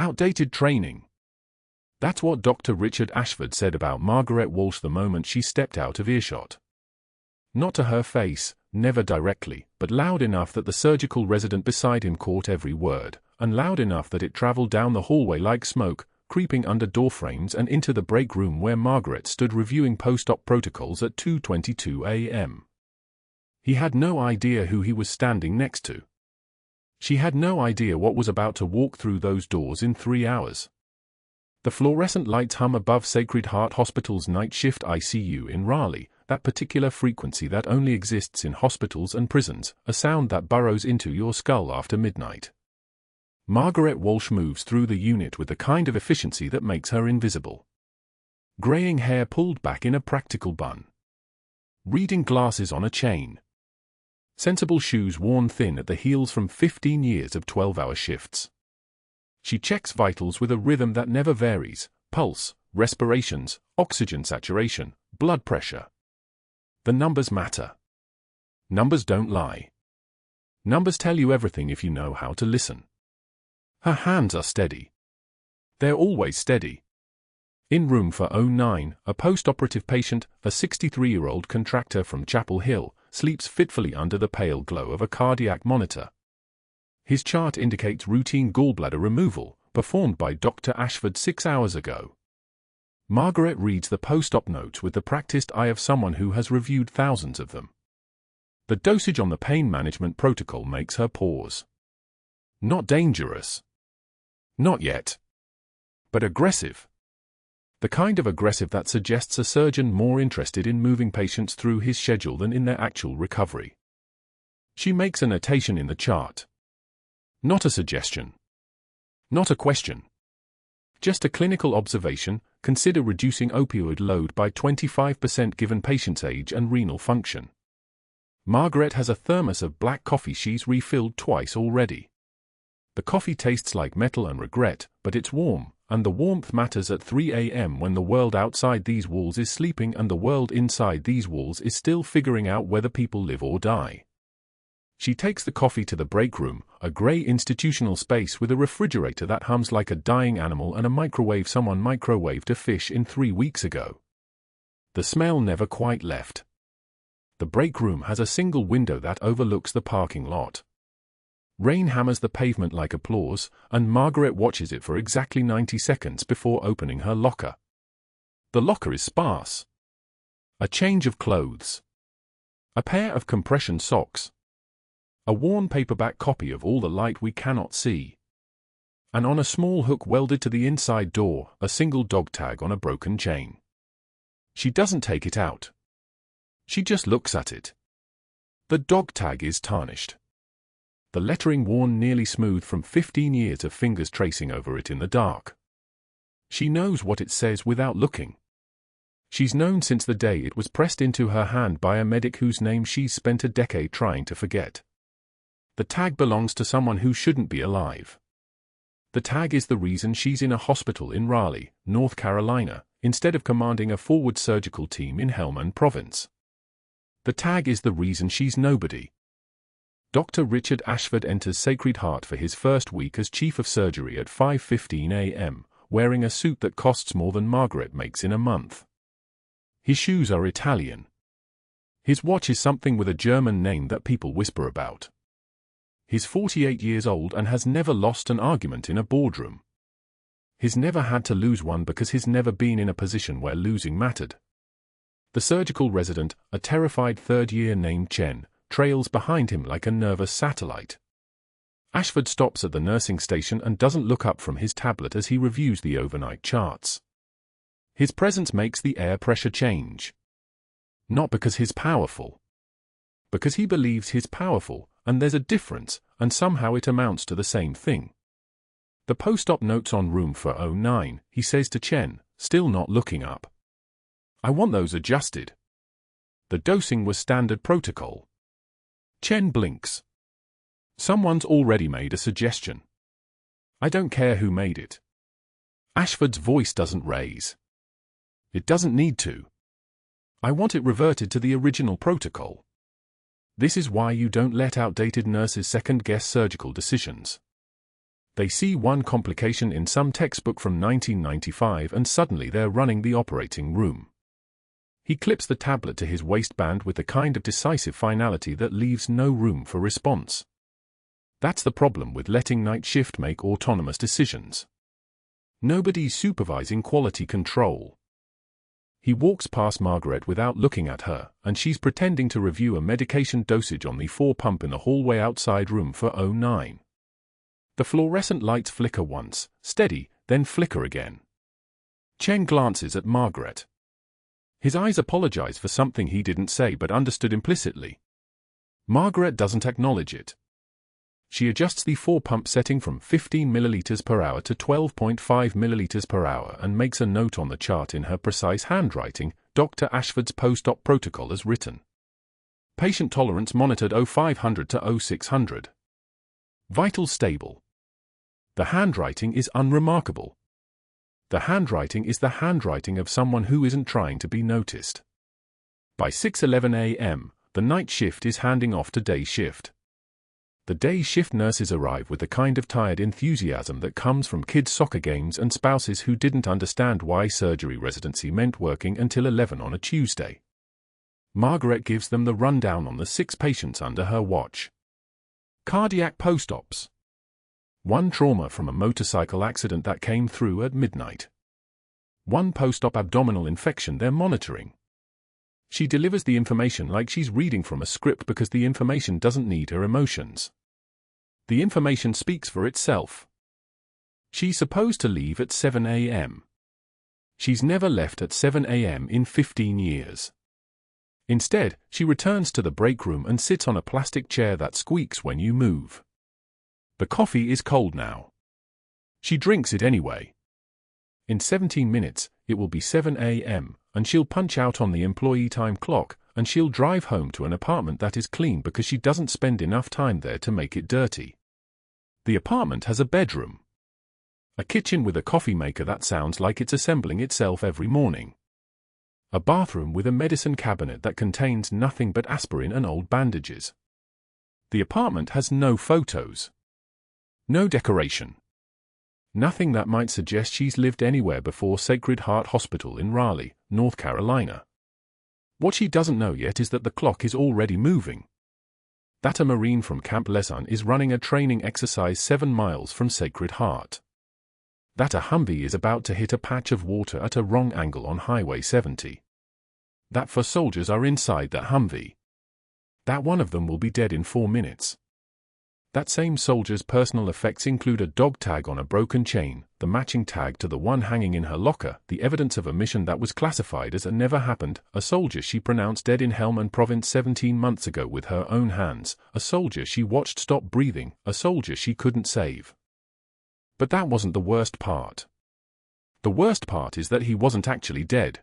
Outdated training. That's what Dr. Richard Ashford said about Margaret Walsh the moment she stepped out of earshot. Not to her face, never directly, but loud enough that the surgical resident beside him caught every word, and loud enough that it traveled down the hallway like smoke, creeping under doorframes and into the break room where Margaret stood reviewing post-op protocols at 2:22 a.m. He had no idea who he was standing next to. She had no idea what was about to walk through those doors in 3 hours. The fluorescent lights hum above Sacred Heart Hospital's night shift ICU in Raleigh, that particular frequency that only exists in hospitals and prisons, a sound that burrows into your skull after midnight. Margaret Walsh moves through the unit with the kind of efficiency that makes her invisible. Graying hair pulled back in a practical bun. Reading glasses on a chain. Sensible shoes worn thin at the heels from 15 years of 12-hour shifts. She checks vitals with a rhythm that never varies: pulse, respirations, oxygen saturation, blood pressure. The numbers matter. Numbers don't lie. Numbers tell you everything if you know how to listen. Her hands are steady. They're always steady. In room 409, a post-operative patient, a 63-year-old contractor from Chapel Hill, sleeps fitfully under the pale glow of a cardiac monitor. His chart indicates routine gallbladder removal, performed by Dr. Ashford 6 hours ago. Margaret reads the post-op notes with the practiced eye of someone who has reviewed thousands of them. The dosage on the pain management protocol makes her pause. Not dangerous. Not yet. But aggressive. The kind of aggressive that suggests a surgeon more interested in moving patients through his schedule than in their actual recovery. She makes a notation in the chart. Not a suggestion. Not a question. Just a clinical observation: consider reducing opioid load by 25% given patient's age and renal function. Margaret has a thermos of black coffee she's refilled twice already. The coffee tastes like metal and regret, but it's warm, and the warmth matters at 3 a.m. when the world outside these walls is sleeping and the world inside these walls is still figuring out whether people live or die. She takes the coffee to the break room, a grey institutional space with a refrigerator that hums like a dying animal and a microwave someone microwaved a fish in 3 weeks ago. The smell never quite left. The break room has a single window that overlooks the parking lot. Rain hammers the pavement like applause, and Margaret watches it for exactly 90 seconds before opening her locker. The locker is sparse. A change of clothes. A pair of compression socks. A worn paperback copy of All the Light We Cannot See. And on a small hook welded to the inside door, a single dog tag on a broken chain. She doesn't take it out. She just looks at it. The dog tag is tarnished. The lettering worn nearly smooth from 15 years of fingers tracing over it in the dark. She knows what it says without looking. She's known since the day it was pressed into her hand by a medic whose name she's spent a decade trying to forget. The tag belongs to someone who shouldn't be alive. The tag is the reason she's in a hospital in Raleigh, North Carolina, instead of commanding a forward surgical team in Helmand Province. The tag is the reason she's nobody. Dr. Richard Ashford enters Sacred Heart for his first week as chief of surgery at 5:15 a.m., wearing a suit that costs more than Margaret makes in a month. His shoes are Italian. His watch is something with a German name that people whisper about. He's 48 years old and has never lost an argument in a boardroom. He's never had to lose one because he's never been in a position where losing mattered. The surgical resident, a terrified third-year named Chen, trails behind him like a nervous satellite. Ashford stops at the nursing station and doesn't look up from his tablet as he reviews the overnight charts. His presence makes the air pressure change. Not because he's powerful. Because he believes he's powerful, and there's a difference, and somehow it amounts to the same thing. The post-op notes on room 409, he says to Chen, still not looking up. I want those adjusted. The dosing was standard protocol. Chen blinks. Someone's already made a suggestion. I don't care who made it. Ashford's voice doesn't raise. It doesn't need to. I want it reverted to the original protocol. This is why you don't let outdated nurses second-guess surgical decisions. They see one complication in some textbook from 1995 and suddenly they're running the operating room. He clips the tablet to his waistband with the kind of decisive finality that leaves no room for response. That's the problem with letting night shift make autonomous decisions. Nobody's supervising quality control. He walks past Margaret without looking at her, and she's pretending to review a medication dosage on the 4 pump in the hallway outside room 409. The fluorescent lights flicker once, steady, then flicker again. Chen glances at Margaret. His eyes apologize for something he didn't say but understood implicitly. Margaret doesn't acknowledge it. She adjusts the 4 pump setting from 15 milliliters per hour to 12.5 milliliters per hour and makes a note on the chart in her precise handwriting, Dr. Ashford's post-op protocol as written. Patient tolerance monitored 0500 to 0600. Vital stable. The handwriting is unremarkable. The handwriting is the handwriting of someone who isn't trying to be noticed. By 6:11 a.m., the night shift is handing off to day shift. The day shift nurses arrive with the kind of tired enthusiasm that comes from kids' soccer games and spouses who didn't understand why surgery residency meant working until 11 on a Tuesday. Margaret gives them the rundown on the 6 patients under her watch. Cardiac post-ops. 1 trauma from a motorcycle accident that came through at midnight. 1 post-op abdominal infection they're monitoring. She delivers the information like she's reading from a script because the information doesn't need her emotions. The information speaks for itself. She's supposed to leave at 7 a.m. She's never left at 7 a.m. in 15 years. Instead, she returns to the break room and sits on a plastic chair that squeaks when you move. The coffee is cold now. She drinks it anyway. In 17 minutes, it will be 7 a.m., and she'll punch out on the employee time clock, and she'll drive home to an apartment that is clean because she doesn't spend enough time there to make it dirty. The apartment has a bedroom. A kitchen with a coffee maker that sounds like it's assembling itself every morning. A bathroom with a medicine cabinet that contains nothing but aspirin and old bandages. The apartment has no photos. No decoration. Nothing that might suggest she's lived anywhere before Sacred Heart Hospital in Raleigh, North Carolina. What she doesn't know yet is that the clock is already moving. That a Marine from Camp Lejeune is running a training exercise 7 miles from Sacred Heart. That a Humvee is about to hit a patch of water at a wrong angle on Highway 70. That 4 soldiers are inside that Humvee. That one of them will be dead in 4 minutes. That same soldier's personal effects include a dog tag on a broken chain, the matching tag to the one hanging in her locker, the evidence of a mission that was classified as a never happened, a soldier she pronounced dead in Helmand Province 17 months ago with her own hands, a soldier she watched stop breathing, a soldier she couldn't save. But that wasn't the worst part. The worst part is that he wasn't actually dead.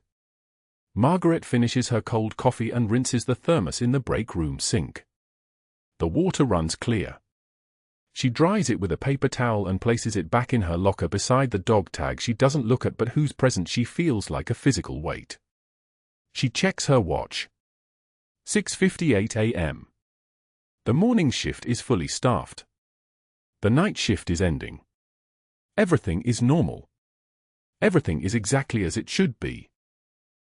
Margaret finishes her cold coffee and rinses the thermos in the break room sink. The water runs clear. She dries it with a paper towel and places it back in her locker beside the dog tag she doesn't look at but whose presence she feels like a physical weight. She checks her watch. 6:58 a.m. The morning shift is fully staffed. The night shift is ending. Everything is normal. Everything is exactly as it should be.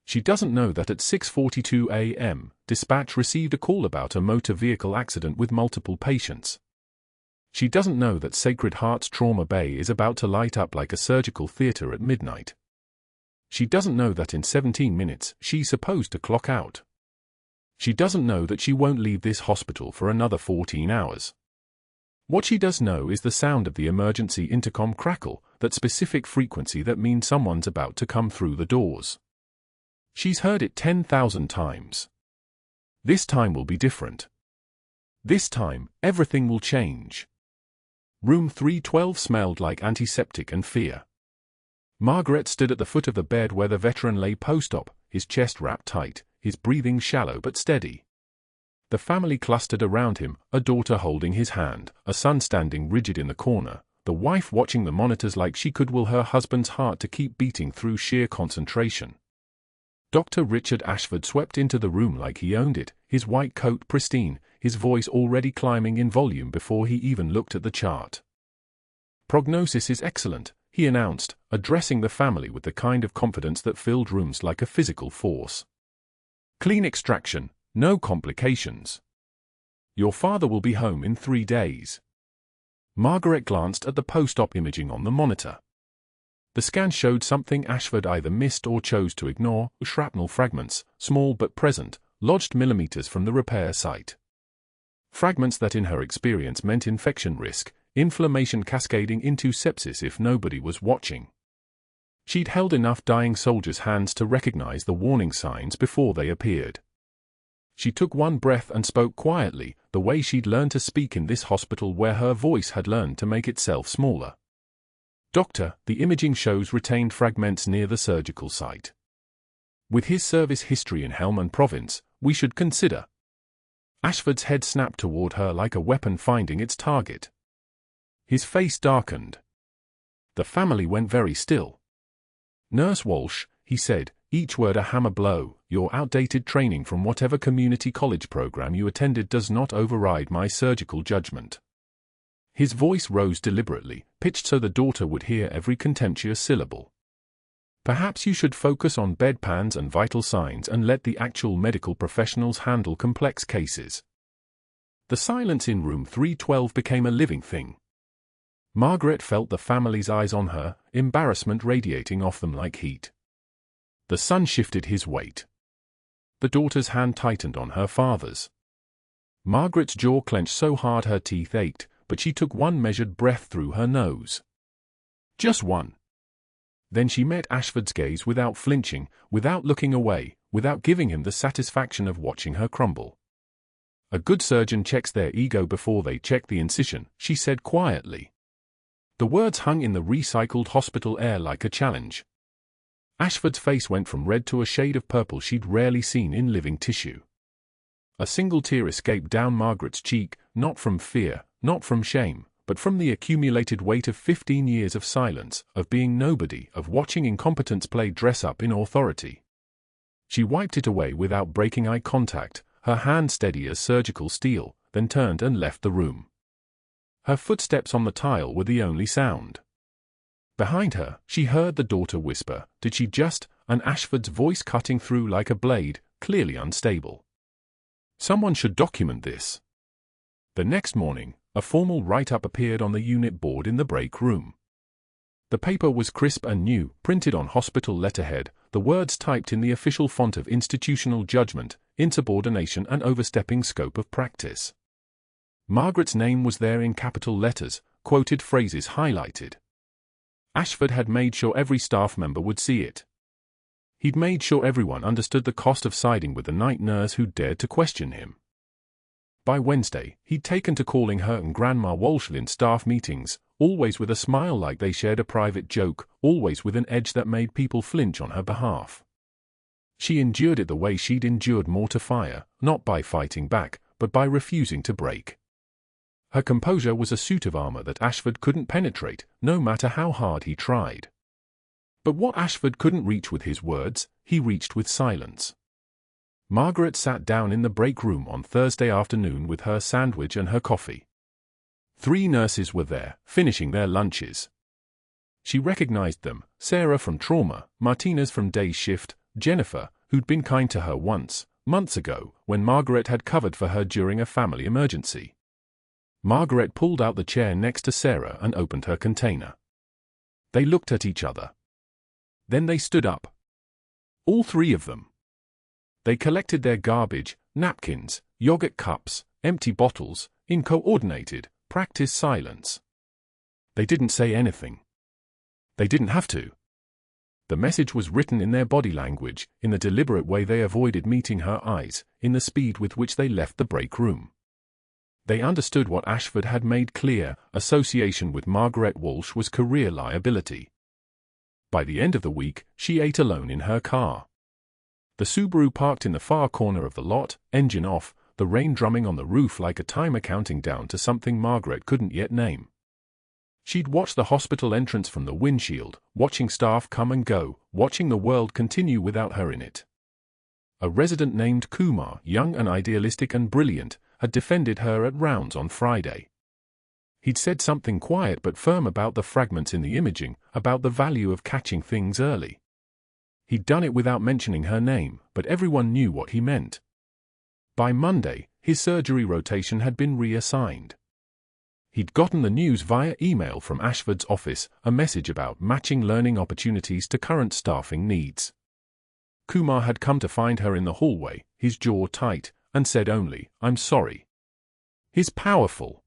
She doesn't know that at 6:42 a.m., dispatch received a call about a motor vehicle accident with multiple patients. She doesn't know that Sacred Heart's trauma bay is about to light up like a surgical theater at midnight. She doesn't know that in 17 minutes she's supposed to clock out. She doesn't know that she won't leave this hospital for another 14 hours. What she does know is the sound of the emergency intercom crackle, that specific frequency that means someone's about to come through the doors. She's heard it 10,000 times. This time will be different. This time, everything will change. Room 312 smelled like antiseptic and fear. Margaret stood at the foot of the bed where the veteran lay post-op, his chest wrapped tight, his breathing shallow but steady. The family clustered around him, a daughter holding his hand, a son standing rigid in the corner, the wife watching the monitors like she could will her husband's heart to keep beating through sheer concentration. Dr. Richard Ashford swept into the room like he owned it, his white coat pristine, his voice already climbing in volume before he even looked at the chart. "Prognosis is excellent," he announced, addressing the family with the kind of confidence that filled rooms like a physical force. "Clean extraction, no complications. Your father will be home in 3 days." Margaret glanced at the post-op imaging on the monitor. The scan showed something Ashford either missed or chose to ignore: shrapnel fragments, small but present, lodged millimeters from the repair site. Fragments that in her experience meant infection risk, inflammation cascading into sepsis if nobody was watching. She'd held enough dying soldiers' hands to recognize the warning signs before they appeared. She took one breath and spoke quietly, the way she'd learned to speak in this hospital where her voice had learned to make itself smaller. "Doctor, the imaging shows retained fragments near the surgical site. With his service history in Helmand Province, we should consider." Ashford's head snapped toward her like a weapon finding its target. His face darkened. The family went very still. "Nurse Walsh," he said, each word a hammer blow, "your outdated training from whatever community college program you attended does not override my surgical judgment." His voice rose deliberately, pitched so the daughter would hear every contemptuous syllable. "Perhaps you should focus on bedpans and vital signs and let the actual medical professionals handle complex cases." The silence in room 312 became a living thing. Margaret felt the family's eyes on her, embarrassment radiating off them like heat. The son shifted his weight. The daughter's hand tightened on her father's. Margaret's jaw clenched so hard her teeth ached, but she took one measured breath through her nose. Just one. Then she met Ashford's gaze without flinching, without looking away, without giving him the satisfaction of watching her crumble. "A good surgeon checks their ego before they check the incision," she said quietly. The words hung in the recycled hospital air like a challenge. Ashford's face went from red to a shade of purple she'd rarely seen in living tissue. A single tear escaped down Margaret's cheek, not from fear, not from shame, but from the accumulated weight of 15 years of silence, of being nobody, of watching incompetence play dress-up in authority. She wiped it away without breaking eye contact, her hand steady as surgical steel, then turned and left the room. Her footsteps on the tile were the only sound. Behind her, she heard the daughter whisper, "Did she just?" and Ashford's voice cutting through like a blade, clearly unstable. "Someone should document this." The next morning, a formal write-up appeared on the unit board in the break room. The paper was crisp and new, printed on hospital letterhead, the words typed in the official font of institutional judgment, insubordination and overstepping scope of practice. Margaret's name was there in capital letters, quoted phrases highlighted. Ashford had made sure every staff member would see it. He'd made sure everyone understood the cost of siding with the night nurse who dared to question him. By Wednesday, he'd taken to calling her and Grandma Walsh in staff meetings, always with a smile like they shared a private joke, always with an edge that made people flinch on her behalf. She endured it the way she'd endured mortar fire, not by fighting back, but by refusing to break. Her composure was a suit of armor that Ashford couldn't penetrate, no matter how hard he tried. But what Ashford couldn't reach with his words, he reached with silence. Margaret sat down in the break room on Thursday afternoon with her sandwich and her coffee. 3 nurses were there, finishing their lunches. She recognized them: Sarah from trauma, Martinez from day shift, Jennifer, who'd been kind to her once, months ago, when Margaret had covered for her during a family emergency. Margaret pulled out the chair next to Sarah and opened her container. They looked at each other. Then they stood up. All 3 of them. They collected their garbage, napkins, yogurt cups, empty bottles, in coordinated, practiced silence. They didn't say anything. They didn't have to. The message was written in their body language, in the deliberate way they avoided meeting her eyes, in the speed with which they left the break room. They understood what Ashford had made clear: association with Margaret Walsh was career liability. By the end of the week, she ate alone in her car. The Subaru parked in the far corner of the lot, engine off, the rain drumming on the roof like a timer counting down to something Margaret couldn't yet name. She'd watched the hospital entrance from the windshield, watching staff come and go, watching the world continue without her in it. A resident named Kumar, young and idealistic and brilliant, had defended her at rounds on Friday. He'd said something quiet but firm about the fragments in the imaging, about the value of catching things early. He'd done it without mentioning her name, but everyone knew what he meant. By Monday, his surgery rotation had been reassigned. He'd gotten the news via email from Ashford's office, a message about matching learning opportunities to current staffing needs. Kumar had come to find her in the hallway, his jaw tight, and said only, "I'm sorry." His powerful.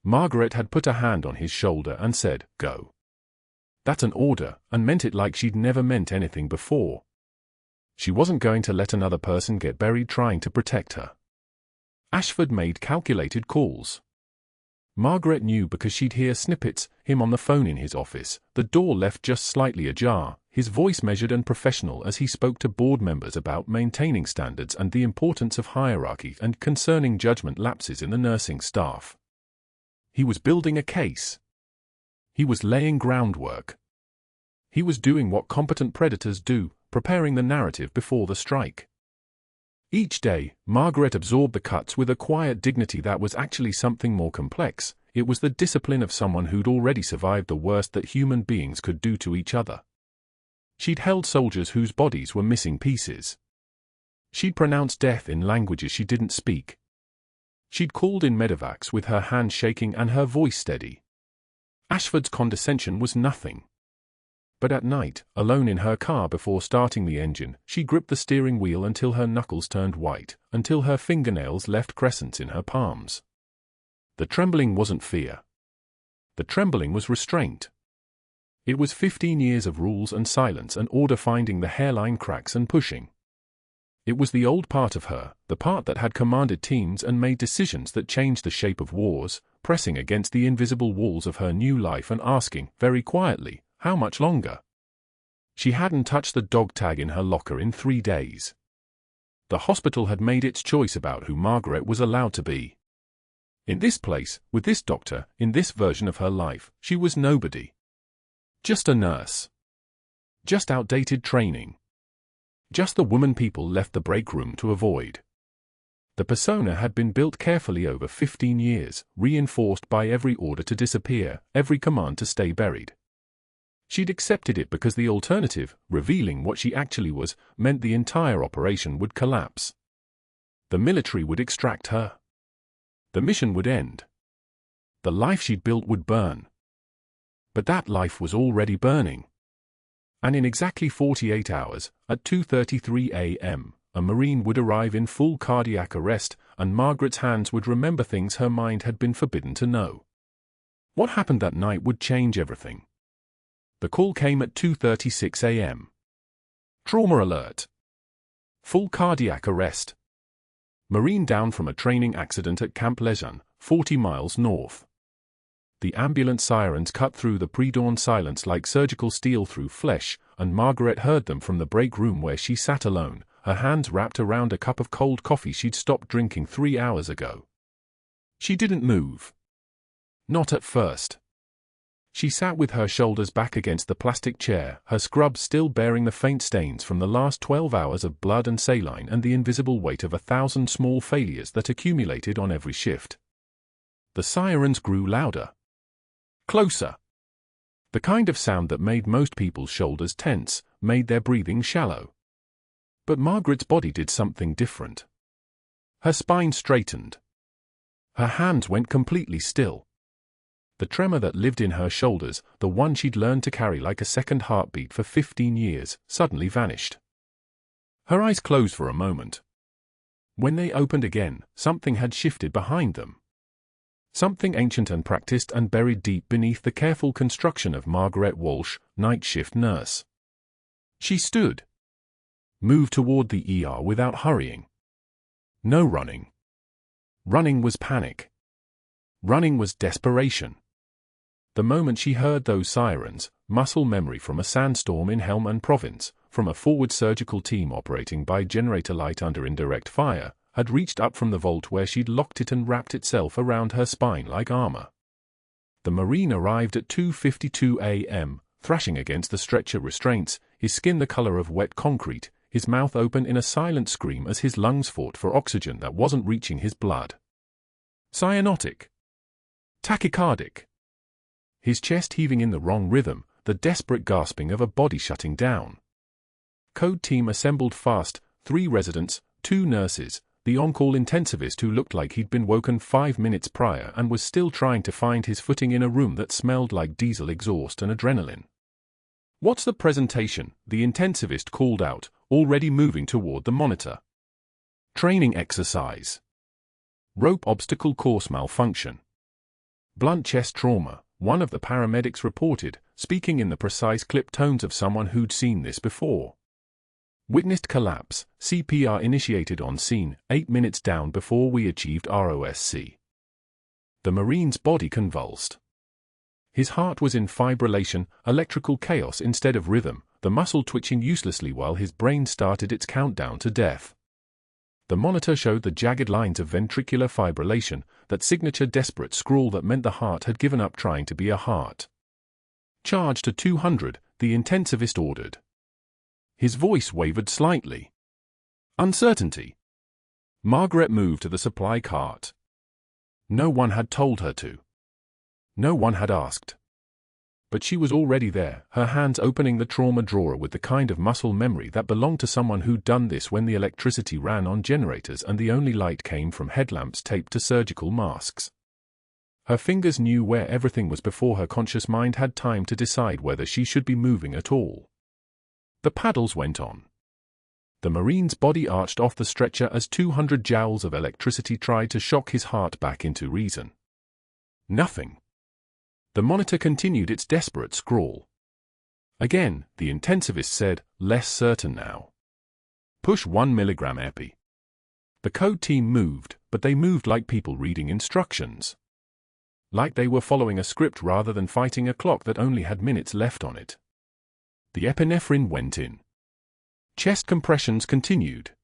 Margaret had put a hand on his shoulder and said, "Go." That's an order, and meant it like she'd never meant anything before. She wasn't going to let another person get buried trying to protect her. Ashford made calculated calls. Margaret knew because she'd hear snippets, him on the phone in his office, the door left just slightly ajar, his voice measured and professional as he spoke to board members about maintaining standards and the importance of hierarchy and concerning judgment lapses in the nursing staff. He was building a case. He was laying groundwork. He was doing what competent predators do, preparing the narrative before the strike. Each day, Margaret absorbed the cuts with a quiet dignity that was actually something more complex. It was the discipline of someone who'd already survived the worst that human beings could do to each other. She'd held soldiers whose bodies were missing pieces. She'd pronounced death in languages she didn't speak. She'd called in medevacs with her hand shaking and her voice steady. Ashford's condescension was nothing. But at night, alone in her car before starting the engine, she gripped the steering wheel until her knuckles turned white, until her fingernails left crescents in her palms. The trembling wasn't fear. The trembling was restraint. It was 15 years of rules and silence and order finding the hairline cracks and pushing. It was the old part of her, the part that had commanded teams and made decisions that changed the shape of wars, pressing against the invisible walls of her new life and asking, very quietly, how much longer? She hadn't touched the dog tag in her locker in 3 days. The hospital had made its choice about who Margaret was allowed to be. In this place, with this doctor, in this version of her life, she was nobody. Just a nurse. Just outdated training. Just the woman people left the break room to avoid. The persona had been built carefully over 15 years, reinforced by every order to disappear, every command to stay buried. She'd accepted it because the alternative, revealing what she actually was, meant the entire operation would collapse. The military would extract her. The mission would end. The life she'd built would burn. But that life was already burning. And in exactly 48 hours, at 2:33 a.m., a Marine would arrive in full cardiac arrest, and Margaret's hands would remember things her mind had been forbidden to know. What happened that night would change everything. The call came at 2:36 a.m. Trauma alert. Full cardiac arrest. Marine down from a training accident at Camp Lejeune, 40 miles north. The ambulance sirens cut through the pre-dawn silence like surgical steel through flesh, and Margaret heard them from the break room where she sat alone, her hands wrapped around a cup of cold coffee she'd stopped drinking 3 hours ago. She didn't move. Not at first. She sat with her shoulders back against the plastic chair, her scrubs still bearing the faint stains from the last 12 hours of blood and saline and the invisible weight of 1,000 small failures that accumulated on every shift. The sirens grew louder. Closer. The kind of sound that made most people's shoulders tense, made their breathing shallow. But Margaret's body did something different. Her spine straightened. Her hands went completely still. The tremor that lived in her shoulders, the one she'd learned to carry like a second heartbeat for 15 years, suddenly vanished. Her eyes closed for a moment. When they opened again, something had shifted behind them. Something ancient and practiced and buried deep beneath the careful construction of Margaret Walsh, night shift nurse. She stood. Moved toward the ER without hurrying. No running. Running was panic. Running was desperation. The moment she heard those sirens, muscle memory from a sandstorm in Helmand Province, from a forward surgical team operating by generator light under indirect fire, had reached up from the vault where she'd locked it and wrapped itself around her spine like armor. The Marine arrived at 2:52 a.m., thrashing against the stretcher restraints, his skin the color of wet concrete, his mouth open in a silent scream as his lungs fought for oxygen that wasn't reaching his blood. Cyanotic. Tachycardic. His chest heaving in the wrong rhythm, the desperate gasping of a body shutting down. Code team assembled fast, 3 residents, 2 nurses, the on-call intensivist who looked like he'd been woken 5 minutes prior and was still trying to find his footing in a room that smelled like diesel exhaust and adrenaline. "What's the presentation?" the intensivist called out, already moving toward the monitor. "Training exercise. Rope obstacle course malfunction. Blunt chest trauma," one of the paramedics reported, speaking in the precise clipped tones of someone who'd seen this before. "Witnessed collapse, CPR initiated on scene, 8 minutes down before we achieved ROSC." The Marine's body convulsed. His heart was in fibrillation, electrical chaos instead of rhythm, the muscle twitching uselessly while his brain started its countdown to death. The monitor showed the jagged lines of ventricular fibrillation, that signature desperate scrawl that meant the heart had given up trying to be a heart. "Charge to 200, the intensivist ordered. His voice wavered slightly. Uncertainty. Margaret moved to the supply cart. No one had told her to. No one had asked. But she was already there, her hands opening the trauma drawer with the kind of muscle memory that belonged to someone who'd done this when the electricity ran on generators and the only light came from headlamps taped to surgical masks. Her fingers knew where everything was before her conscious mind had time to decide whether she should be moving at all. The paddles went on. The Marine's body arched off the stretcher as 200 joules of electricity tried to shock his heart back into reason. Nothing. The monitor continued its desperate scrawl. Again, the intensivist said, less certain now. "Push 1 milligram epi." The code team moved, but they moved like people reading instructions. Like they were following a script rather than fighting a clock that only had minutes left on it. The epinephrine went in. Chest compressions continued.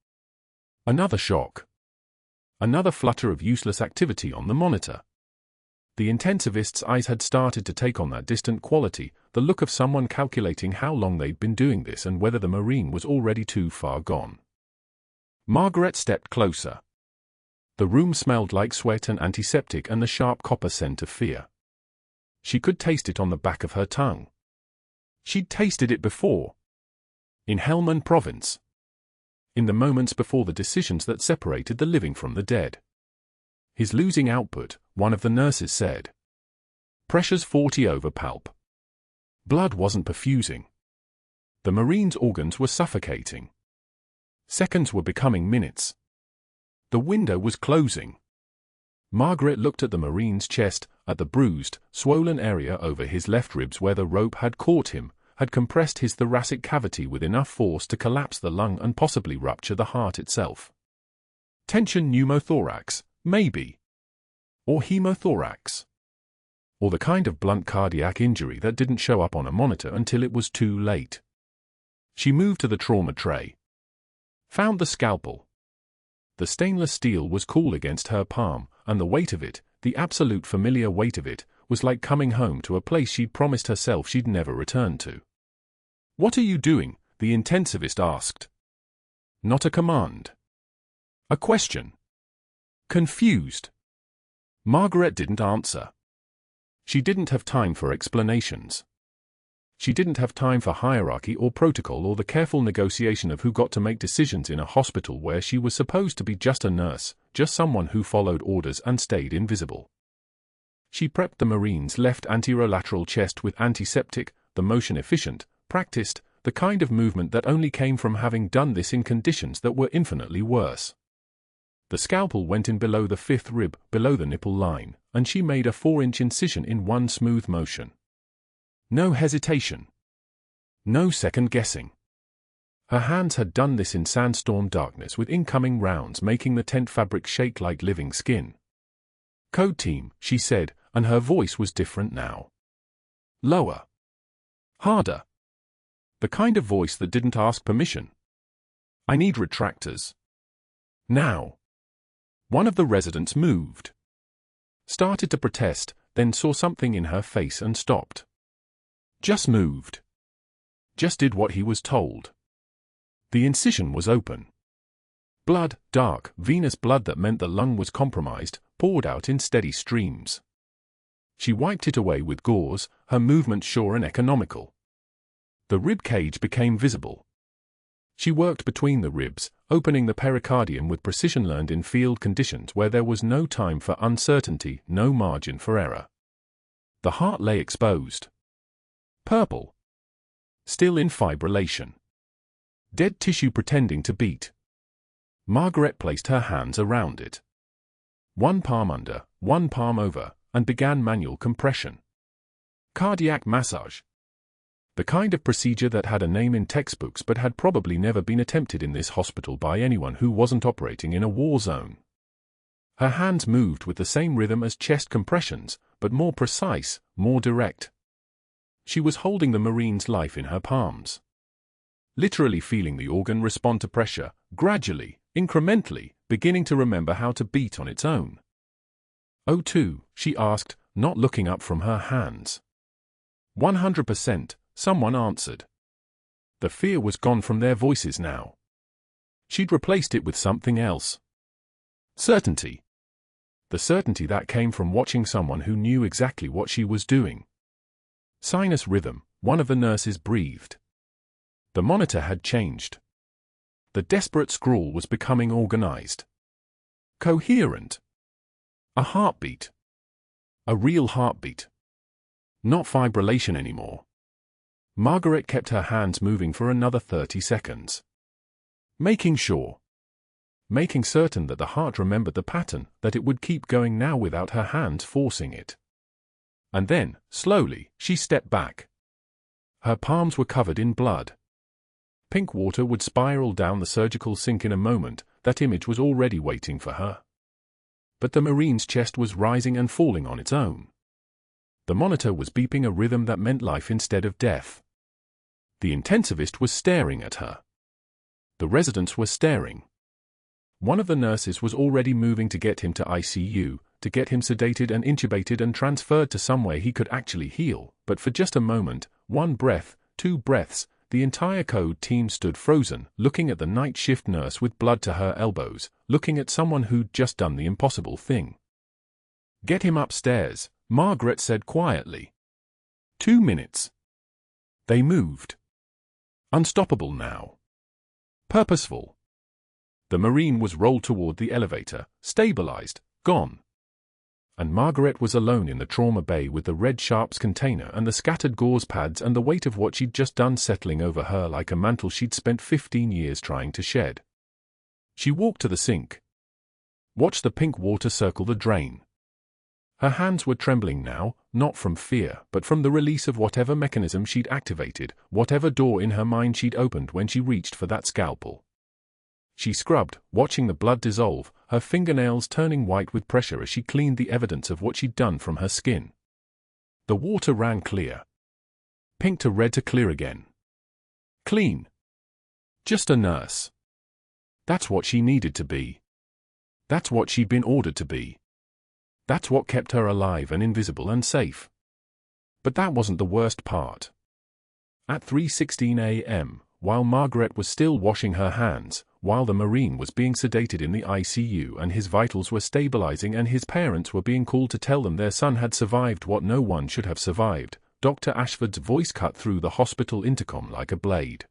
Another shock. Another flutter of useless activity on the monitor. The intensivist's eyes had started to take on that distant quality, the look of someone calculating how long they'd been doing this and whether the Marine was already too far gone. Margaret stepped closer. The room smelled like sweat and antiseptic and the sharp copper scent of fear. She could taste it on the back of her tongue. She'd tasted it before. In Helmand Province. In the moments before the decisions that separated the living from the dead. "He's losing output," one of the nurses said. "Pressure's 40 over palp." Blood wasn't perfusing. The Marine's organs were suffocating. Seconds were becoming minutes. The window was closing. Margaret looked at the Marine's chest, at the bruised, swollen area over his left ribs where the rope had caught him, had compressed his thoracic cavity with enough force to collapse the lung and possibly rupture the heart itself. Tension pneumothorax, maybe. Or hemothorax. Or the kind of blunt cardiac injury that didn't show up on a monitor until it was too late. She moved to the trauma tray. Found the scalpel. The stainless steel was cool against her palm, and the weight of it, the absolute familiar weight of it, was like coming home to a place she'd promised herself she'd never return to. "What are you doing?" the intensivist asked. Not a command. A question. Confused. Margaret didn't answer. She didn't have time for explanations. She didn't have time for hierarchy or protocol or the careful negotiation of who got to make decisions in a hospital where she was supposed to be just a nurse, just someone who followed orders and stayed invisible. She prepped the Marine's left anterolateral chest with antiseptic, the motion efficient, practiced, the kind of movement that only came from having done this in conditions that were infinitely worse. The scalpel went in below the 5th rib, below the nipple line, and she made a 4-inch incision in one smooth motion. No hesitation. No second guessing. Her hands had done this in sandstorm darkness with incoming rounds making the tent fabric shake like living skin. "Code team," she said, and her voice was different now. Lower. Harder. The kind of voice that didn't ask permission. "I need retractors. Now." One of the residents moved. Started to protest, then saw something in her face and stopped. Just moved. Just did what he was told. The incision was open. Blood, dark, venous blood that meant the lung was compromised, poured out in steady streams. She wiped it away with gauze, her movements sure and economical. The rib cage became visible. She worked between the ribs, opening the pericardium with precision learned in field conditions where there was no time for uncertainty, no margin for error. The heart lay exposed. Purple. Still in fibrillation. Dead tissue pretending to beat. Margaret placed her hands around it. One palm under, one palm over, and began manual compression. Cardiac massage. The kind of procedure that had a name in textbooks but had probably never been attempted in this hospital by anyone who wasn't operating in a war zone. Her hands moved with the same rhythm as chest compressions, but more precise, more direct. She was holding the Marine's life in her palms. Literally feeling the organ respond to pressure, gradually, incrementally, beginning to remember how to beat on its own. "O2?" she asked, not looking up from her hands. 100%, someone answered. The fear was gone from their voices now. She'd replaced it with something else. Certainty. The certainty that came from watching someone who knew exactly what she was doing. Sinus rhythm, one of the nurses breathed. The monitor had changed. The desperate scrawl was becoming organized. Coherent. A heartbeat. A real heartbeat. Not fibrillation anymore. Margaret kept her hands moving for another 30 seconds. Making certain that the heart remembered the pattern, that it would keep going now without her hands forcing it. And then, slowly, she stepped back. Her palms were covered in blood. Pink water would spiral down the surgical sink in a moment, that image was already waiting for her. But the Marine's chest was rising and falling on its own. The monitor was beeping a rhythm that meant life instead of death. The intensivist was staring at her. The residents were staring. One of the nurses was already moving to get him to ICU, to get him sedated and intubated and transferred to somewhere he could actually heal, but for just a moment, one breath, two breaths, the entire code team stood frozen, looking at the night shift nurse with blood to her elbows, looking at someone who'd just done the impossible thing. "Get him upstairs," Margaret said quietly. 2 minutes. They moved. Unstoppable now. Purposeful. The Marine was rolled toward the elevator, stabilized, gone. And Margaret was alone in the trauma bay with the red sharps container and the scattered gauze pads and the weight of what she'd just done settling over her like a mantle she'd spent 15 years trying to shed. She walked to the sink. Watched the pink water circle the drain. Her hands were trembling now, not from fear, but from the release of whatever mechanism she'd activated, whatever door in her mind she'd opened when she reached for that scalpel. She scrubbed, watching the blood dissolve, her fingernails turning white with pressure as she cleaned the evidence of what she'd done from her skin. The water ran clear. Pink to red to clear again. Clean. Just a nurse. That's what she needed to be. That's what she'd been ordered to be. That's what kept her alive and invisible and safe. But that wasn't the worst part. At 3:16 a.m., while Margaret was still washing her hands, while the Marine was being sedated in the ICU and his vitals were stabilizing and his parents were being called to tell them their son had survived what no one should have survived, Dr. Ashford's voice cut through the hospital intercom like a blade.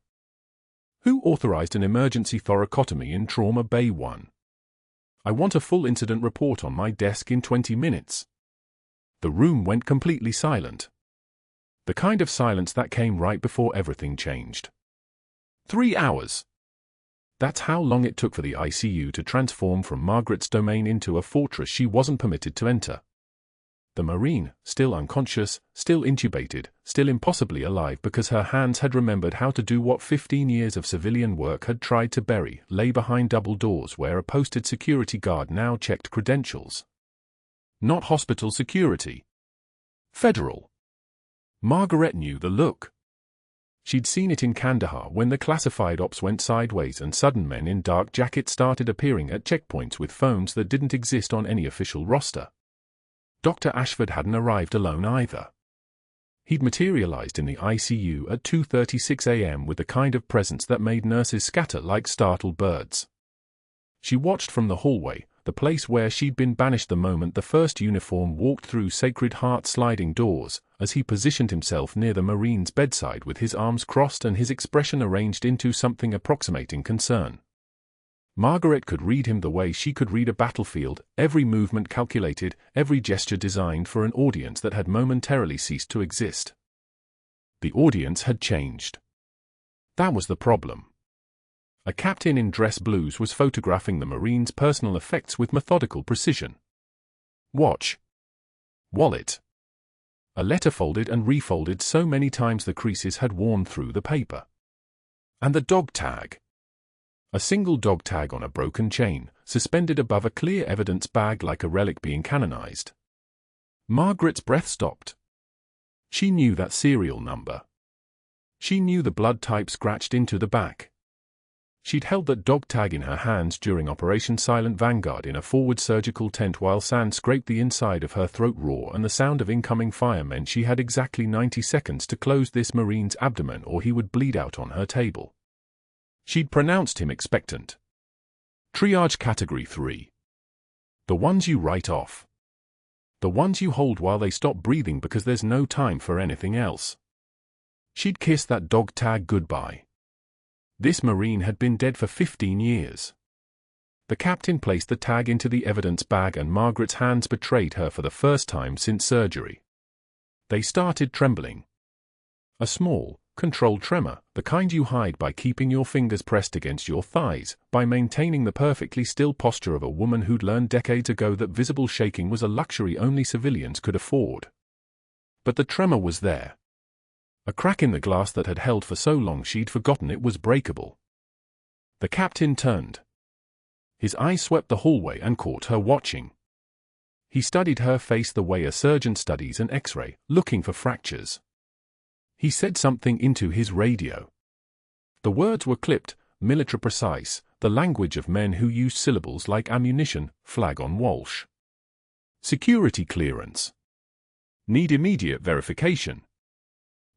"Who authorized an emergency thoracotomy in Trauma Bay 1? I want a full incident report on my desk in 20 minutes. The room went completely silent. The kind of silence that came right before everything changed. 3 hours. That's how long it took for the ICU to transform from Margaret's domain into a fortress she wasn't permitted to enter. The Marine, still unconscious, still intubated, still impossibly alive because her hands had remembered how to do what 15 years of civilian work had tried to bury, lay behind double doors where a posted security guard now checked credentials. Not hospital security. Federal. Margaret knew the look. She'd seen it in Kandahar when the classified ops went sideways and sudden men in dark jackets started appearing at checkpoints with phones that didn't exist on any official roster. Dr. Ashford hadn't arrived alone either. He'd materialized in the ICU at 2:36 a.m. with the kind of presence that made nurses scatter like startled birds. She watched from the hallway, the place where she'd been banished the moment the first uniform walked through Sacred Heart sliding doors, as he positioned himself near the Marine's bedside with his arms crossed and his expression arranged into something approximating concern. Margaret could read him the way she could read a battlefield, every movement calculated, every gesture designed for an audience that had momentarily ceased to exist. The audience had changed. That was the problem. A captain in dress blues was photographing the Marine's personal effects with methodical precision. Watch. Wallet. A letter folded and refolded so many times the creases had worn through the paper. And the dog tag. A single dog tag on a broken chain, suspended above a clear evidence bag like a relic being canonized. Margaret's breath stopped. She knew that serial number. She knew the blood type scratched into the back. She'd held that dog tag in her hands during Operation Silent Vanguard in a forward surgical tent while sand scraped the inside of her throat raw and the sound of incoming fire meant she had exactly 90 seconds to close this Marine's abdomen or he would bleed out on her table. She'd pronounced him expectant. Triage Category 3. The ones you write off. The ones you hold while they stop breathing because there's no time for anything else. She'd kissed that dog tag goodbye. This Marine had been dead for 15 years. The captain placed the tag into the evidence bag and Margaret's hands betrayed her for the first time since surgery. They started trembling. A small, controlled tremor, the kind you hide by keeping your fingers pressed against your thighs, by maintaining the perfectly still posture of a woman who'd learned decades ago that visible shaking was a luxury only civilians could afford. But the tremor was there. A crack in the glass that had held for so long she'd forgotten it was breakable. The captain turned. His eyes swept the hallway and caught her watching. He studied her face the way a surgeon studies an X-ray, looking for fractures. He said something into his radio. The words were clipped, military precise, the language of men who used syllables like ammunition, flag on Walsh. Security clearance. Need immediate verification.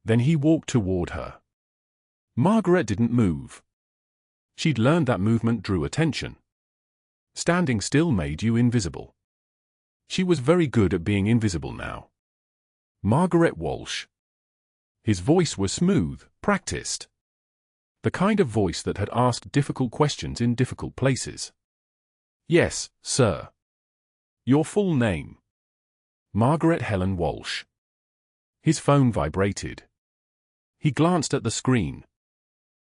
Then he walked toward her. Margaret didn't move. She'd learned that movement drew attention. Standing still made you invisible. She was very good at being invisible now. Margaret Walsh. His voice was smooth, practiced. The kind of voice that had asked difficult questions in difficult places. Yes, sir. Your full name? Margaret Helen Walsh. His phone vibrated. He glanced at the screen.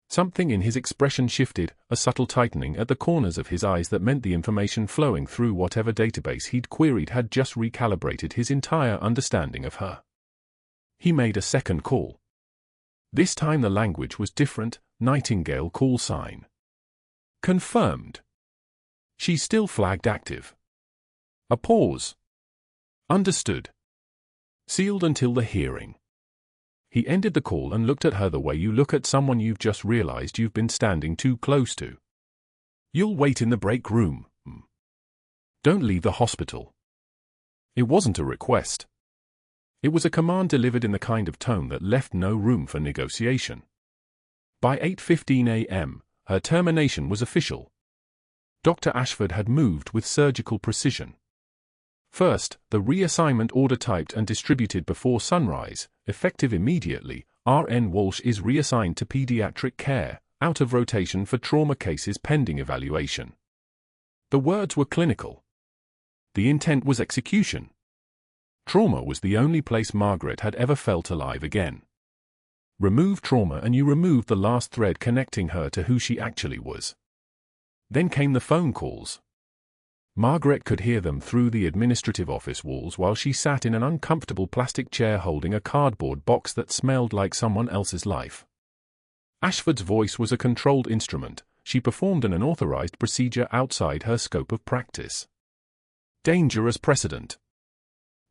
Something in his expression shifted, a subtle tightening at the corners of his eyes that meant the information flowing through whatever database he'd queried had just recalibrated his entire understanding of her. He made a second call. This time the language was different, Nightingale call sign. Confirmed. She still flagged active. A pause. Understood. Sealed until the hearing. He ended the call and looked at her the way you look at someone you've just realized you've been standing too close to. You'll wait in the break room. Don't leave the hospital. It wasn't a request. It was a command delivered in the kind of tone that left no room for negotiation. By 8:15 a.m., her termination was official. Dr. Ashford had moved with surgical precision. First, the reassignment order typed and distributed before sunrise, effective immediately, RN Walsh is reassigned to pediatric care, out of rotation for trauma cases pending evaluation. The words were clinical. The intent was execution. Trauma was the only place Margaret had ever felt alive again. Remove trauma and you removed the last thread connecting her to who she actually was. Then came the phone calls. Margaret could hear them through the administrative office walls while she sat in an uncomfortable plastic chair holding a cardboard box that smelled like someone else's life. Ashford's voice was a controlled instrument. She performed an unauthorized procedure outside her scope of practice. Dangerous precedent.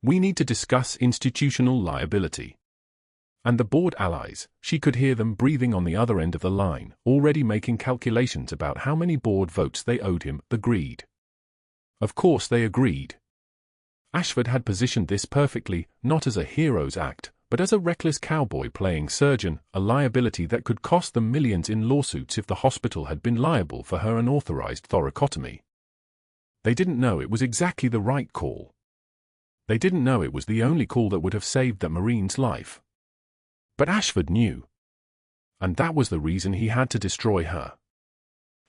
We need to discuss institutional liability. And the board allies, she could hear them breathing on the other end of the line, already making calculations about how many board votes they owed him, agreed. Of course they agreed. Ashford had positioned this perfectly, not as a hero's act, but as a reckless cowboy playing surgeon, a liability that could cost them millions in lawsuits if the hospital had been liable for her unauthorized thoracotomy. They didn't know it was exactly the right call. They didn't know it was the only call that would have saved that Marine's life. But Ashford knew. And that was the reason he had to destroy her.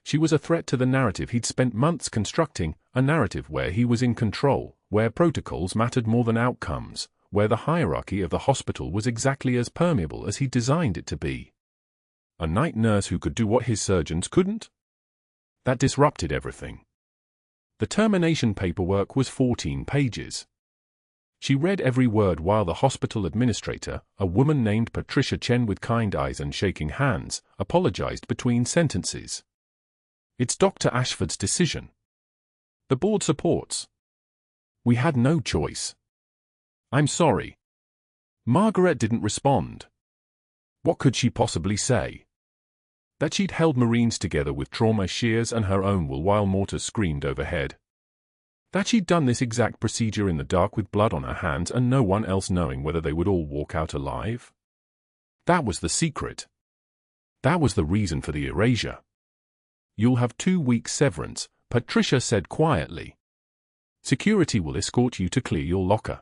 She was a threat to the narrative he'd spent months constructing, a narrative where he was in control, where protocols mattered more than outcomes, where the hierarchy of the hospital was exactly as permeable as he designed it to be. A night nurse who could do what his surgeons couldn't? That disrupted everything. The termination paperwork was 14 pages. She read every word while the hospital administrator, a woman named Patricia Chen with kind eyes and shaking hands, apologized between sentences. It's Dr. Ashford's decision. The board supports. We had no choice. I'm sorry. Margaret didn't respond. What could she possibly say? That she'd held Marines together with trauma shears and her own wool while mortars screamed overhead. That she'd done this exact procedure in the dark with blood on her hands and no one else knowing whether they would all walk out alive. That was the secret. That was the reason for the erasure. You'll have 2 weeks severance, Patricia said quietly. Security will escort you to clear your locker.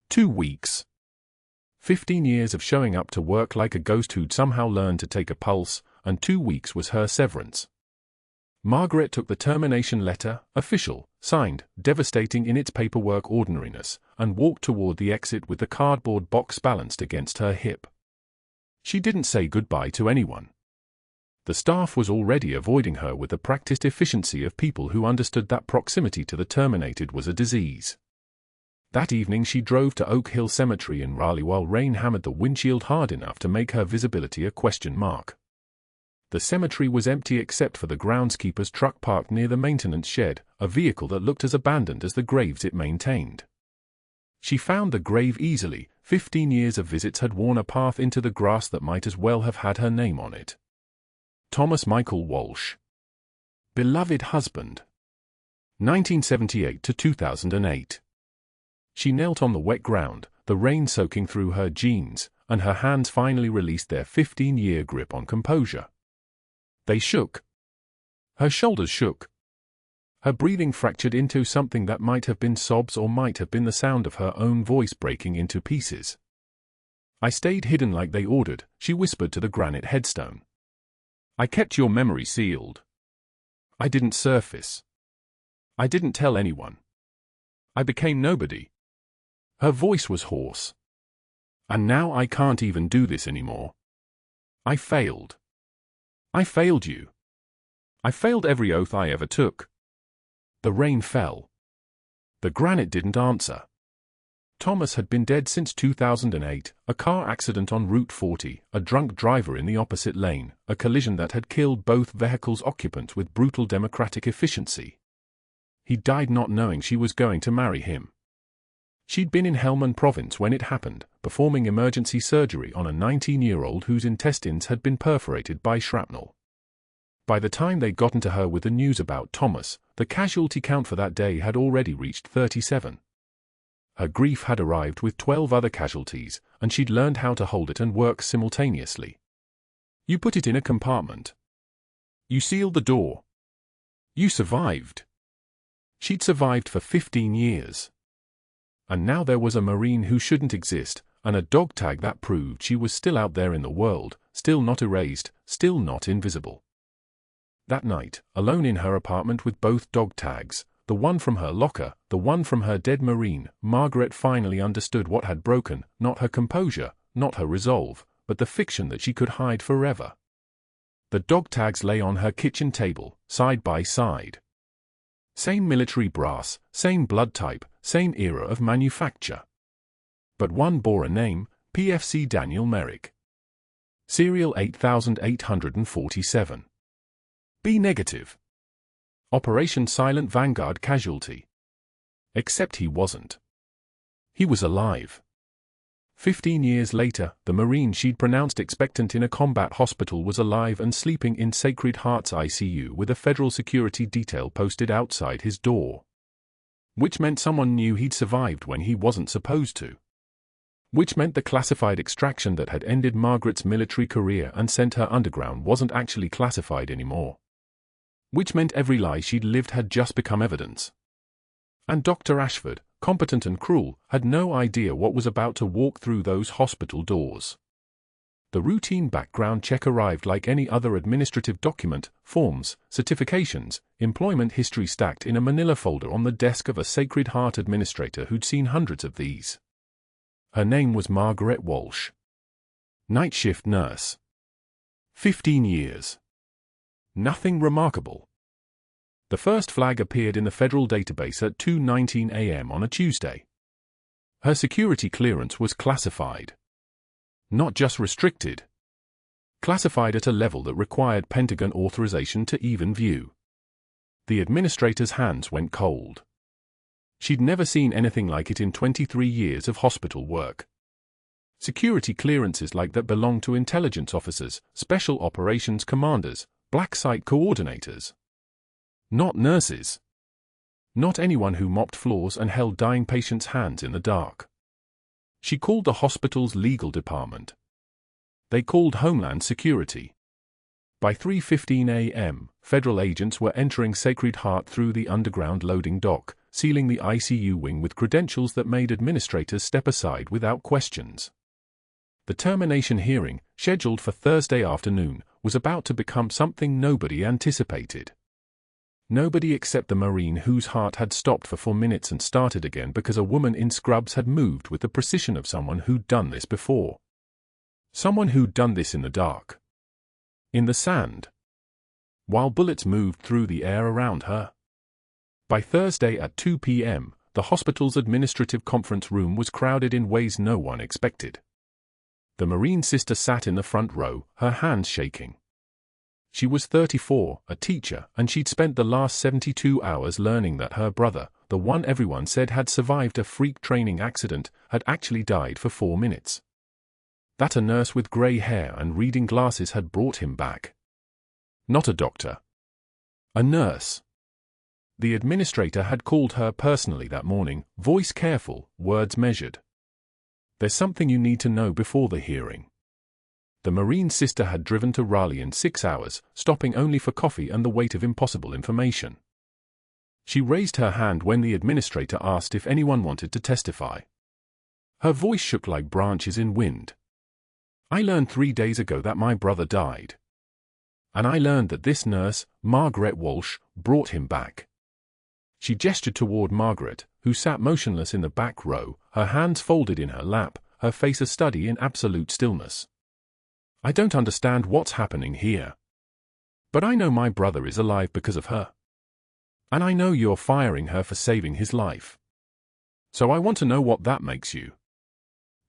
2 weeks. 15 years of showing up to work like a ghost who'd somehow learned to take a pulse, and 2 weeks was her severance. Margaret took the termination letter, official, signed, devastating in its paperwork ordinariness, and walked toward the exit with the cardboard box balanced against her hip. She didn't say goodbye to anyone. The staff was already avoiding her with the practiced efficiency of people who understood that proximity to the terminated was a disease. That evening she drove to Oak Hill Cemetery in Raleigh while rain hammered the windshield hard enough to make her visibility a question mark. The cemetery was empty except for the groundskeeper's truck parked near the maintenance shed, a vehicle that looked as abandoned as the graves it maintained. She found the grave easily. 15 years of visits had worn a path into the grass that might as well have had her name on it. Thomas Michael Walsh. Beloved husband. 1978 to 2008. She knelt on the wet ground, the rain soaking through her jeans, and her hands finally released their 15-year grip on composure. They shook. Her shoulders shook. Her breathing fractured into something that might have been sobs or might have been the sound of her own voice breaking into pieces. I stayed hidden like they ordered, she whispered to the granite headstone. I kept your memory sealed. I didn't surface. I didn't tell anyone. I became nobody. Her voice was hoarse. And now I can't even do this anymore. I failed. I failed you. I failed every oath I ever took. The rain fell. The granite didn't answer. Thomas had been dead since 2008, a car accident on Route 40, a drunk driver in the opposite lane, a collision that had killed both vehicles' occupants with brutal democratic efficiency. He died not knowing she was going to marry him. She'd been in Helmand Province when it happened, performing emergency surgery on a 19-year-old whose intestines had been perforated by shrapnel. By the time they'd gotten to her with the news about Thomas, the casualty count for that day had already reached 37. Her grief had arrived with 12 other casualties, and she'd learned how to hold it and work simultaneously. You put it in a compartment. You sealed the door. You survived. She'd survived for 15 years. And now there was a Marine who shouldn't exist, and a dog tag that proved she was still out there in the world, still not erased, still not invisible. That night, alone in her apartment with both dog tags, the one from her locker, the one from her dead Marine, Margaret finally understood what had broken, not her composure, not her resolve, but the fiction that she could hide forever. The dog tags lay on her kitchen table, side by side. Same military brass, same blood type, same era of manufacture. But one bore a name, PFC Daniel Merrick. Serial 8847. B negative. Operation Silent Vanguard casualty. Except he wasn't. He was alive. 15 years later, the Marine she'd pronounced expectant in a combat hospital was alive and sleeping in Sacred Heart's ICU with a federal security detail posted outside his door. Which meant someone knew he'd survived when he wasn't supposed to. Which meant the classified extraction that had ended Margaret's military career and sent her underground wasn't actually classified anymore. which meant every lie she'd lived had just become evidence. And Dr. Ashford, competent and cruel, had no idea what was about to walk through those hospital doors. The routine background check arrived like any other administrative document: forms, certifications, employment history stacked in a manila folder on the desk of a Sacred Heart administrator who'd seen hundreds of these. Her name was Margaret Walsh. Night shift nurse. 15 years. Nothing remarkable. The first flag appeared in the federal database at 2:19 a.m. on a Tuesday. Her security clearance was classified. Not just restricted. Classified at a level that required Pentagon authorization to even view. The administrator's hands went cold. She'd never seen anything like it in 23 years of hospital work. Security clearances like that belong to intelligence officers, special operations commanders, black site coordinators. Not nurses. Not anyone who mopped floors and held dying patients' hands in the dark. She called the hospital's legal department. They called Homeland Security. By 3:15 a.m., federal agents were entering Sacred Heart through the underground loading dock, sealing the ICU wing with credentials that made administrators step aside without questions. The termination hearing, scheduled for Thursday afternoon, was about to become something nobody anticipated. Nobody except the Marine whose heart had stopped for 4 minutes and started again because a woman in scrubs had moved with the precision of someone who'd done this before. Someone who'd done this in the dark. In the sand. While bullets moved through the air around her. By Thursday at 2 p.m., the hospital's administrative conference room was crowded in ways no one expected. The Marine sister sat in the front row, her hands shaking. She was 34, a teacher, and she'd spent the last 72 hours learning that her brother, the one everyone said had survived a freak training accident, had actually died for 4 minutes. That a nurse with grey hair and reading glasses had brought him back. Not a doctor. A nurse. The administrator had called her personally that morning, voice careful, words measured. There's something you need to know before the hearing. The Marine sister had driven to Raleigh in 6 hours, stopping only for coffee and the weight of impossible information. She raised her hand when the administrator asked if anyone wanted to testify. Her voice shook like branches in wind. I learned 3 days ago that my brother died. And I learned that this nurse, Margaret Walsh, brought him back. She gestured toward Margaret, who sat motionless in the back row, her hands folded in her lap, her face a study in absolute stillness. I don't understand what's happening here. But I know my brother is alive because of her. And I know you're firing her for saving his life. So I want to know what that makes you.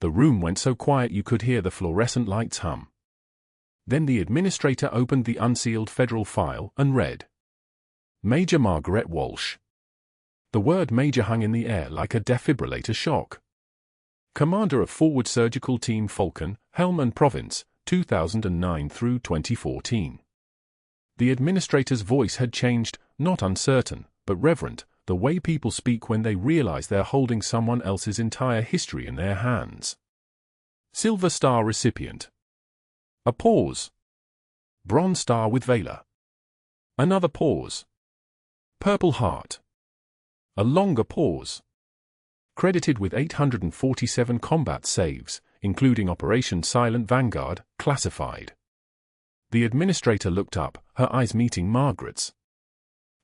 The room went so quiet you could hear the fluorescent lights hum. Then the administrator opened the unsealed federal file and read. Major Margaret Walsh. The word major hung in the air like a defibrillator shock. Commander of Forward Surgical Team Falcon, Helmand Province, 2009 through 2014. The administrator's voice had changed, not uncertain, but reverent, the way people speak when they realize they're holding someone else's entire history in their hands. Silver Star recipient. A pause. Bronze Star with Valor. Another pause. Purple Heart. A longer pause. Credited with 847 combat saves, including Operation Silent Vanguard, classified. The administrator looked up, her eyes meeting Margaret's.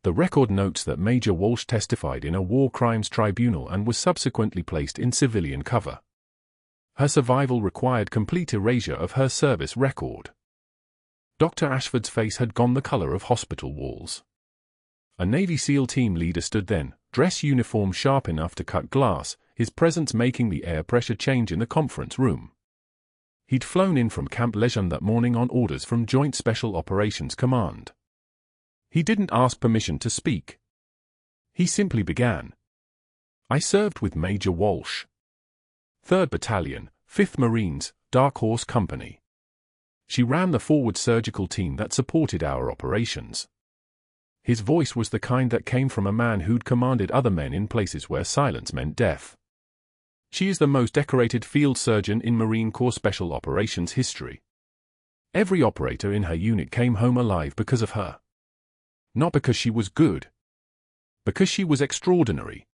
The record notes that Major Walsh testified in a war crimes tribunal and was subsequently placed in civilian cover. Her survival required complete erasure of her service record. Dr. Ashford's face had gone the color of hospital walls. A Navy SEAL team leader stood then, dress uniform sharp enough to cut glass, his presence making the air pressure change in the conference room. He'd flown in from Camp Lejeune that morning on orders from Joint Special Operations Command. He didn't ask permission to speak. He simply began. I served with Major Walsh. 3rd Battalion, 5th Marines, Dark Horse Company. She ran the forward surgical team that supported our operations. His voice was the kind that came from a man who'd commanded other men in places where silence meant death. She is the most decorated field surgeon in Marine Corps Special Operations history. Every operator in her unit came home alive because of her. Not because she was good. Because she was extraordinary.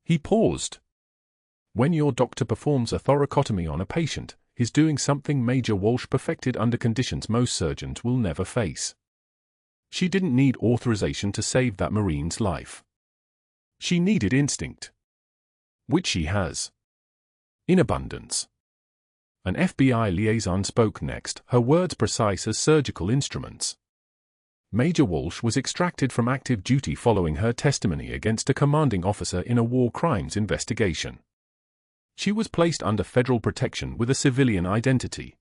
He paused. When your doctor performs a thoracotomy on a patient, he's doing something Major Walsh perfected under conditions most surgeons will never face. She didn't need authorization to save that Marine's life. She needed instinct. Which she has. In abundance. An FBI liaison spoke next, her words precise as surgical instruments. Major Walsh was extracted from active duty following her testimony against a commanding officer in a war crimes investigation. She was placed under federal protection with a civilian identity.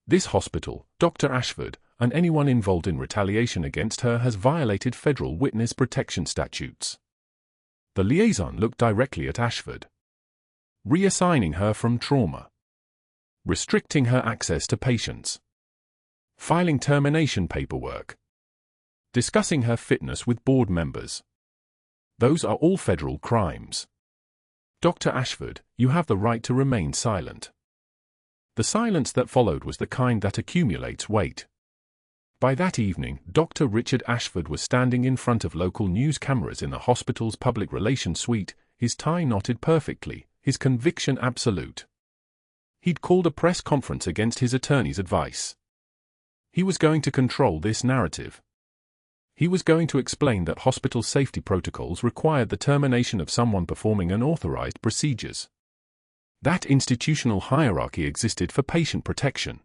This hospital, Dr. Ashford, and anyone involved in retaliation against her has violated federal witness protection statutes. The liaison looked directly at Ashford. Reassigning her from trauma. Restricting her access to patients. Filing termination paperwork. Discussing her fitness with board members. Those are all federal crimes. Dr. Ashford, you have the right to remain silent. The silence that followed was the kind that accumulates weight. By that evening, Dr. Richard Ashford was standing in front of local news cameras in the hospital's public relations suite, his tie knotted perfectly, his conviction absolute. He'd called a press conference against his attorney's advice. He was going to control this narrative. He was going to explain that hospital safety protocols required the termination of someone performing unauthorized procedures. That institutional hierarchy existed for patient protection.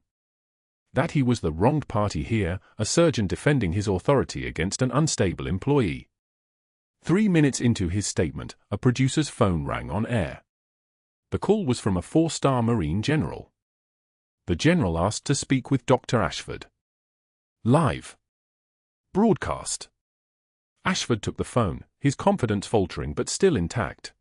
That he was the wronged party here, a surgeon defending his authority against an unstable employee. 3 minutes into his statement, a producer's phone rang on air. The call was from a 4-star Marine general. The general asked to speak with Dr. Ashford. Live. Broadcast. Ashford took the phone, his confidence faltering but still intact.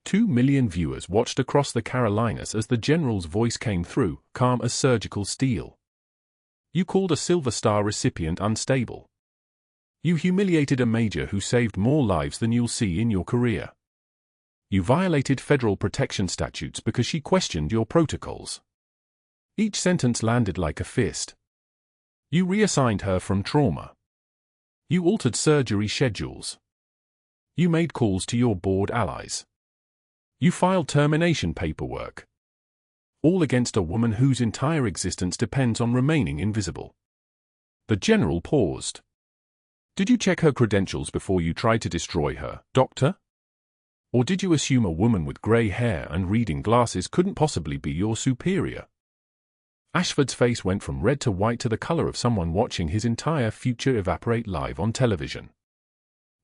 2 million viewers watched across the Carolinas as the general's voice came through, calm as surgical steel. You called a Silver Star recipient unstable. You humiliated a major who saved more lives than you'll see in your career. You violated federal protection statutes because she questioned your protocols. Each sentence landed like a fist. You reassigned her from trauma. You altered surgery schedules. You made calls to your board allies. You filed termination paperwork. All against a woman whose entire existence depends on remaining invisible. The general paused. Did you check her credentials before you tried to destroy her, doctor? Or did you assume a woman with grey hair and reading glasses couldn't possibly be your superior? Ashford's face went from red to white to the color of someone watching his entire future evaporate live on television.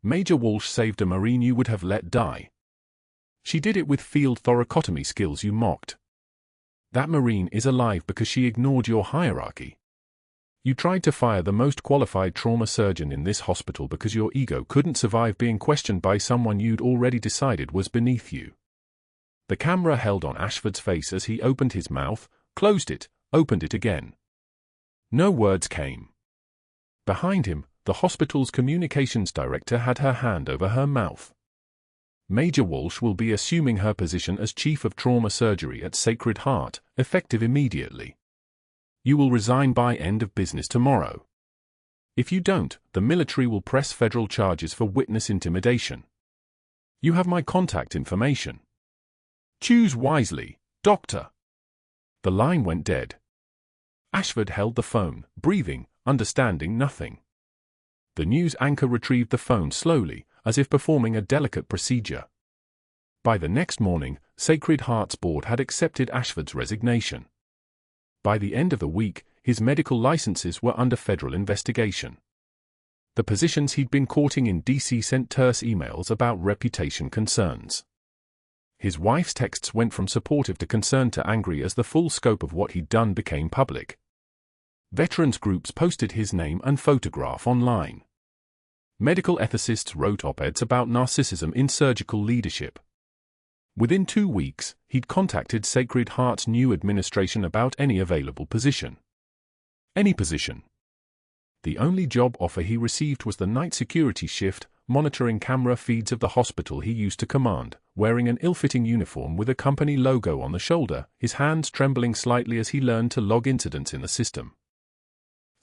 Major Walsh saved a Marine you would have let die. She did it with field thoracotomy skills you mocked. That Marine is alive because she ignored your hierarchy. You tried to fire the most qualified trauma surgeon in this hospital because your ego couldn't survive being questioned by someone you'd already decided was beneath you. The camera held on Ashford's face as he opened his mouth, closed it, opened it again. No words came. Behind him, the hospital's communications director had her hand over her mouth. Major Walsh will be assuming her position as Chief of Trauma Surgery at Sacred Heart, effective immediately. You will resign by end of business tomorrow. If you don't, the military will press federal charges for witness intimidation. You have my contact information. Choose wisely, doctor. The line went dead. Ashford held the phone, breathing, understanding nothing. The news anchor retrieved the phone slowly, as if performing a delicate procedure. By the next morning, Sacred Heart's board had accepted Ashford's resignation. By the end of the week, his medical licenses were under federal investigation. The positions he'd been courting in D.C. sent terse emails about reputation concerns. His wife's texts went from supportive to concerned to angry as the full scope of what he'd done became public. Veterans groups posted his name and photograph online. Medical ethicists wrote op-eds about narcissism in surgical leadership. Within 2 weeks, he'd contacted Sacred Heart's new administration about any available position. Any position. The only job offer he received was the night security shift, monitoring camera feeds of the hospital he used to command, wearing an ill-fitting uniform with a company logo on the shoulder, his hands trembling slightly as he learned to log incidents in the system.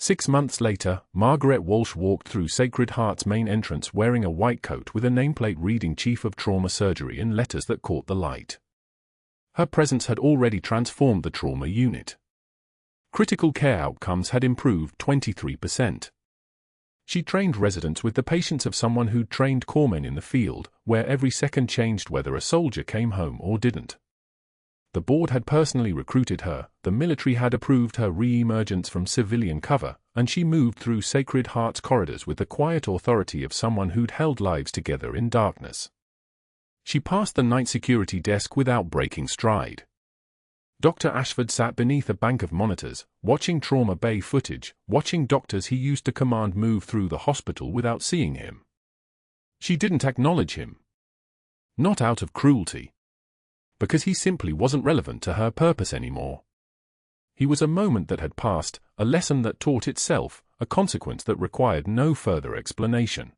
6 months later, Margaret Walsh walked through Sacred Heart's main entrance wearing a white coat with a nameplate reading Chief of Trauma Surgery in letters that caught the light. Her presence had already transformed the trauma unit. Critical care outcomes had improved 23%. She trained residents with the patience of someone who'd trained corpsmen in the field, where every second changed whether a soldier came home or didn't. The board had personally recruited her, the military had approved her re-emergence from civilian cover, and she moved through Sacred Heart's corridors with the quiet authority of someone who'd held lives together in darkness. She passed the night security desk without breaking stride. Dr. Ashford sat beneath a bank of monitors, watching trauma bay footage, watching doctors he used to command move through the hospital without seeing him. She didn't acknowledge him. Not out of cruelty. Because he simply wasn't relevant to her purpose anymore. He was a moment that had passed, a lesson that taught itself, a consequence that required no further explanation.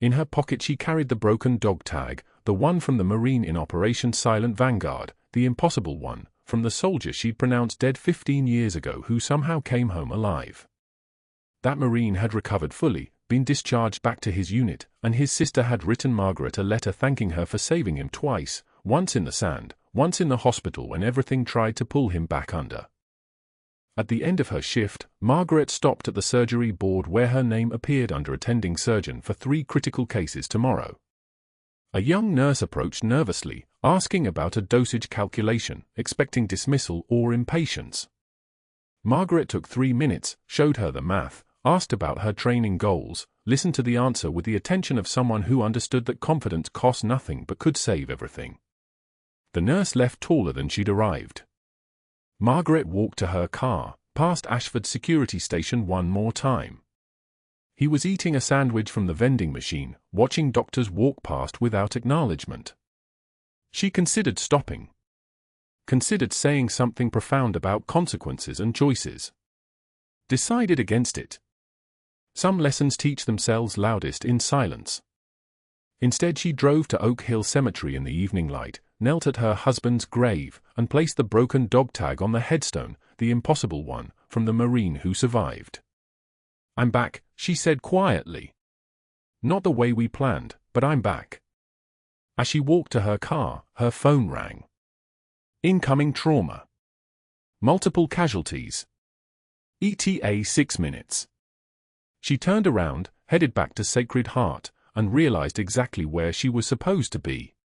In her pocket she carried the broken dog tag, the one from the Marine in Operation Silent Vanguard, the impossible one, from the soldier she'd pronounced dead 15 years ago who somehow came home alive. That Marine had recovered fully, been discharged back to his unit, and his sister had written Margaret a letter thanking her for saving him twice, once in the sand, once in the hospital when everything tried to pull him back under. At the end of her shift, Margaret stopped at the surgery board where her name appeared under attending surgeon for 3 critical cases tomorrow. A young nurse approached nervously, asking about a dosage calculation, expecting dismissal or impatience. Margaret took 3 minutes, showed her the math, asked about her training goals, listened to the answer with the attention of someone who understood that confidence cost nothing but could save everything. The nurse left taller than she'd arrived. Margaret walked to her car, past Ashford security station one more time. He was eating a sandwich from the vending machine, watching doctors walk past without acknowledgment. She considered stopping. Considered saying something profound about consequences and choices. Decided against it. Some lessons teach themselves loudest in silence. Instead she drove to Oak Hill Cemetery in the evening light, knelt at her husband's grave, and placed the broken dog tag on the headstone, the impossible one, from the Marine who survived. "I'm back," she said quietly. "Not the way we planned, but I'm back." As she walked to her car, her phone rang. Incoming trauma. Multiple casualties. ETA 6 minutes. She turned around, headed back to Sacred Heart, and realized exactly where she was supposed to be.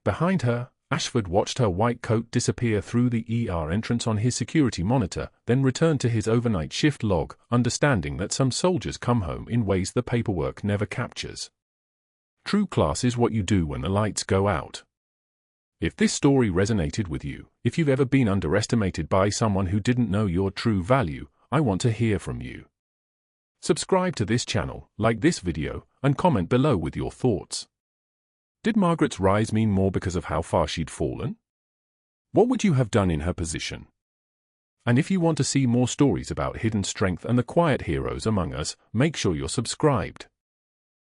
Behind her, Ashford watched her white coat disappear through the ER entrance on his security monitor, then returned to his overnight shift log, understanding that some soldiers come home in ways the paperwork never captures. True class is what you do when the lights go out. If this story resonated with you, if you've ever been underestimated by someone who didn't know your true value, I want to hear from you. Subscribe to this channel, like this video, and comment below with your thoughts. Did Margaret's rise mean more because of how far she'd fallen? What would you have done in her position? And if you want to see more stories about hidden strength and the quiet heroes among us, make sure you're subscribed.